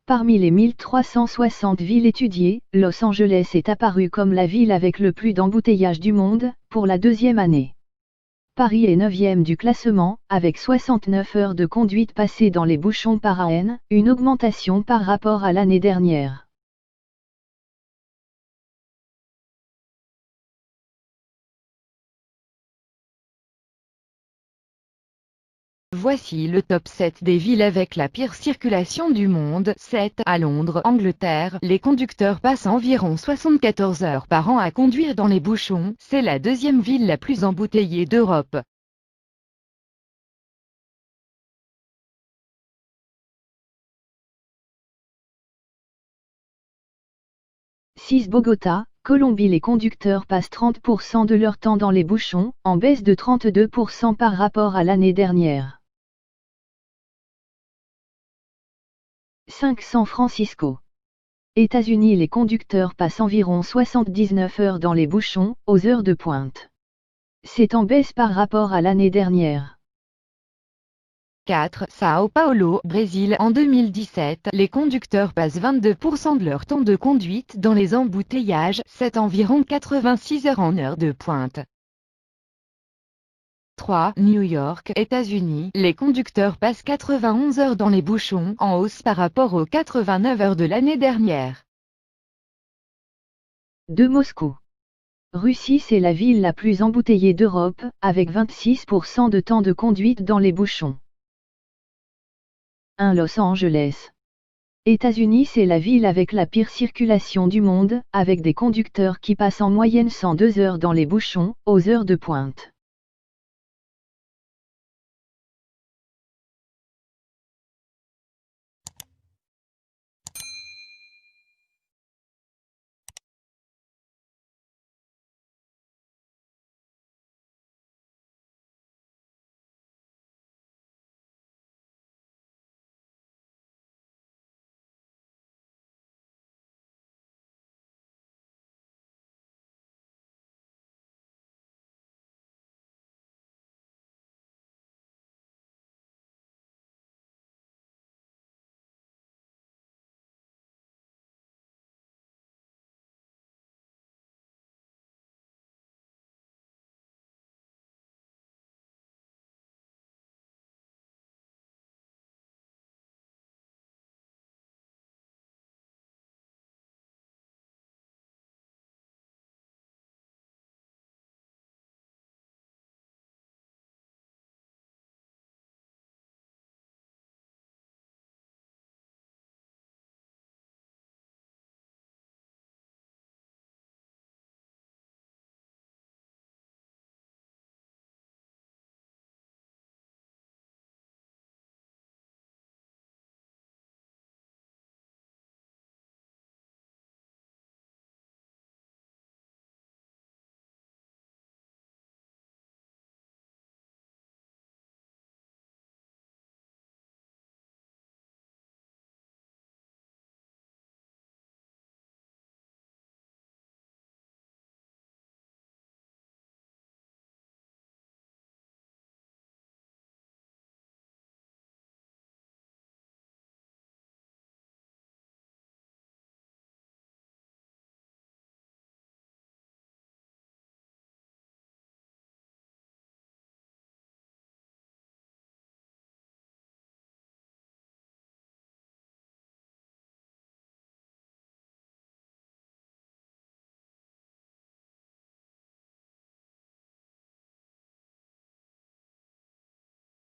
Parmi les 1360 villes étudiées, Los Angeles est apparue comme la ville avec le plus d'embouteillages du monde, pour la deuxième année. Paris est 9e du classement, avec 69 heures de conduite passées dans les bouchons par an, une augmentation par rapport à l'année dernière. Voici le top 7 des villes avec la pire circulation du monde. 7. À Londres, Angleterre, les conducteurs passent environ 74 heures par an à conduire dans les bouchons. C'est la deuxième ville la plus embouteillée d'Europe. 6. Bogota, Colombie. Les conducteurs passent 30% de leur temps dans les bouchons, en baisse de 32% par rapport à l'année dernière. 5. San Francisco. États-Unis. Les conducteurs passent environ 79 heures dans les bouchons, aux heures de pointe. C'est en baisse par rapport à l'année dernière. 4. Sao Paulo, Brésil. En 2017, les conducteurs passent 22% de leur temps de conduite dans les embouteillages, c'est environ 86 heures en heure de pointe. 3. New York, États-Unis. Les conducteurs passent 91 heures dans les bouchons, en hausse par rapport aux 89 heures de l'année dernière. 2. Moscou. Russie. C'est la ville la plus embouteillée d'Europe, avec 26% de temps de conduite dans les bouchons. 1. Los Angeles. États-Unis. C'est la ville avec la pire circulation du monde, avec des conducteurs qui passent en moyenne 102 heures dans les bouchons, aux heures de pointe.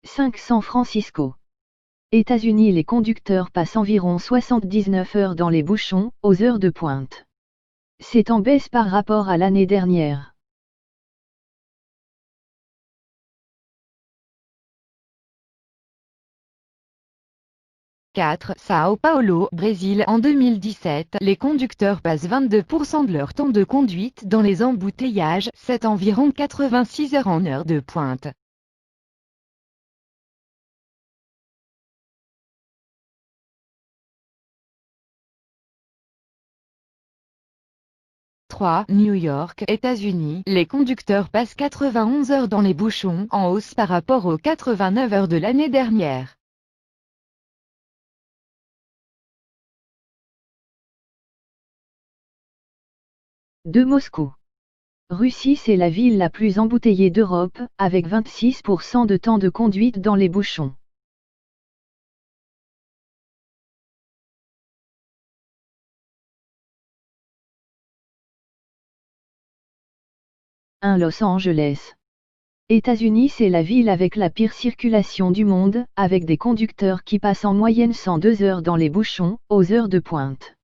5. San Francisco. États-Unis. Les conducteurs passent environ 79 heures dans les bouchons, aux heures de pointe. C'est en baisse par rapport à l'année dernière. 4. Sao Paulo, Brésil. En 2017, les conducteurs passent 22% de leur temps de conduite dans les embouteillages, c'est environ 86 heures en heure de pointe. 3. New York, États-Unis. Les conducteurs passent 91 heures dans les bouchons, en hausse par rapport aux 89 heures de l'année dernière. 2 Moscou. Russie, c'est la ville la plus embouteillée d'Europe, avec 26% de temps de conduite dans les bouchons. 1 Los Angeles. États-Unis, c'est la ville avec la pire circulation du monde, avec des conducteurs qui passent en moyenne 102 heures dans les bouchons, aux heures de pointe.